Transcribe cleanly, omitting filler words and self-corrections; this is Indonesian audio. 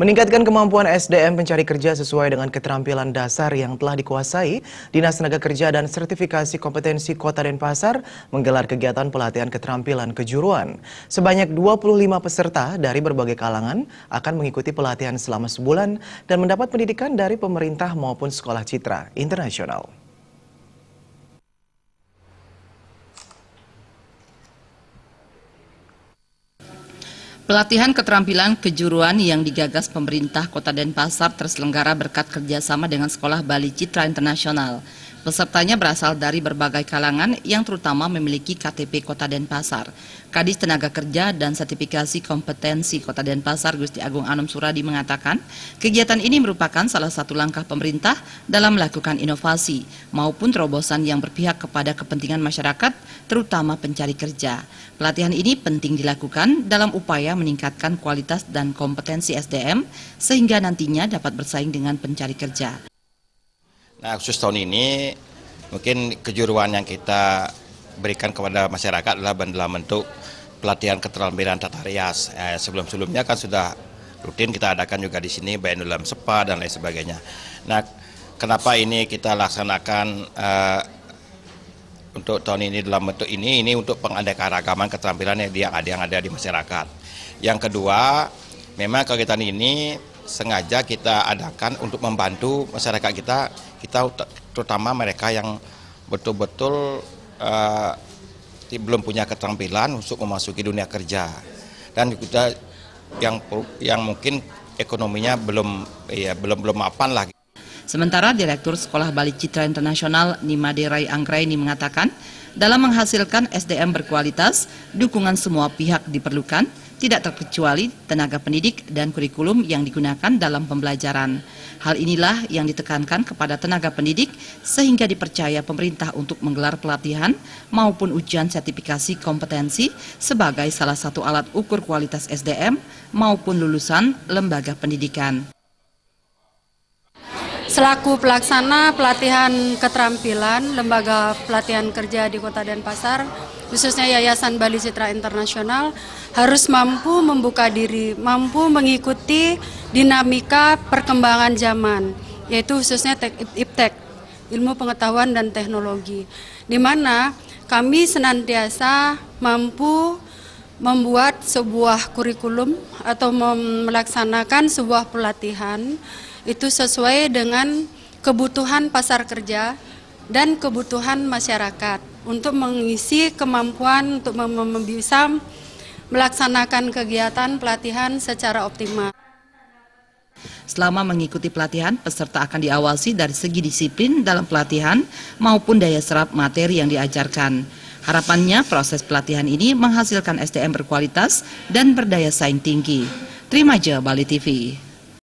Meningkatkan kemampuan SDM pencari kerja sesuai dengan keterampilan dasar yang telah dikuasai, Dinas Tenaga Kerja dan Sertifikasi Kompetensi Kota Denpasar menggelar kegiatan pelatihan keterampilan kejuruan. Sebanyak 25 peserta dari berbagai kalangan akan mengikuti pelatihan selama sebulan dan mendapat pendidikan dari pemerintah maupun sekolah citra internasional. Pelatihan keterampilan kejuruan yang digagas pemerintah Kota Denpasar terselenggara berkat kerjasama dengan Sekolah Bali Citra Internasional. Pesertanya berasal dari berbagai kalangan yang terutama memiliki KTP Kota Denpasar. Kadis Tenaga Kerja dan Sertifikasi Kompetensi Kota Denpasar Gusti Agung Anom Suradi mengatakan, kegiatan ini merupakan salah satu langkah pemerintah dalam melakukan inovasi maupun terobosan yang berpihak kepada kepentingan masyarakat, terutama pencari kerja. Pelatihan ini penting dilakukan dalam upaya meningkatkan kualitas dan kompetensi SDM sehingga nantinya dapat bersaing dengan pencari kerja. Nah, khusus tahun ini mungkin kejuruan yang kita berikan kepada masyarakat adalah dalam bentuk pelatihan keterampilan tata rias. Sebelum-sebelumnya kan sudah rutin kita adakan juga di sini, baik dalam SEPA dan lain sebagainya. Nah, kenapa ini kita laksanakan untuk tahun ini dalam bentuk ini untuk penganeka-ragaman keterampilan yang ada di masyarakat. Yang kedua, memang kegiatan ini sengaja kita adakan untuk membantu masyarakat kita terutama mereka yang betul-betul belum punya keterampilan untuk memasuki dunia kerja dan juga yang mungkin ekonominya belum mapan lah. Sementara Direktur Sekolah Bali Citra Internasional Nimade Rai Anggraini mengatakan, dalam menghasilkan SDM berkualitas, dukungan semua pihak diperlukan, tidak terkecuali tenaga pendidik dan kurikulum yang digunakan dalam pembelajaran. Hal inilah yang ditekankan kepada tenaga pendidik sehingga dipercaya pemerintah untuk menggelar pelatihan maupun ujian sertifikasi kompetensi sebagai salah satu alat ukur kualitas SDM maupun lulusan lembaga pendidikan. Selaku pelaksana pelatihan keterampilan Lembaga Pelatihan Kerja di Kota Denpasar, khususnya Yayasan Bali Citra Internasional, harus mampu membuka diri, mampu mengikuti dinamika perkembangan zaman, yaitu khususnya IPTEK, Ilmu Pengetahuan dan Teknologi, di mana kami senantiasa mampu membuat sebuah kurikulum atau melaksanakan sebuah pelatihan itu sesuai dengan kebutuhan pasar kerja dan kebutuhan masyarakat untuk mengisi kemampuan untuk bisa melaksanakan kegiatan pelatihan secara optimal. Selama mengikuti pelatihan, peserta akan diawasi dari segi disiplin dalam pelatihan maupun daya serap materi yang diajarkan. Harapannya proses pelatihan ini menghasilkan SDM berkualitas dan berdaya saing tinggi. Terima kasih Bali TV.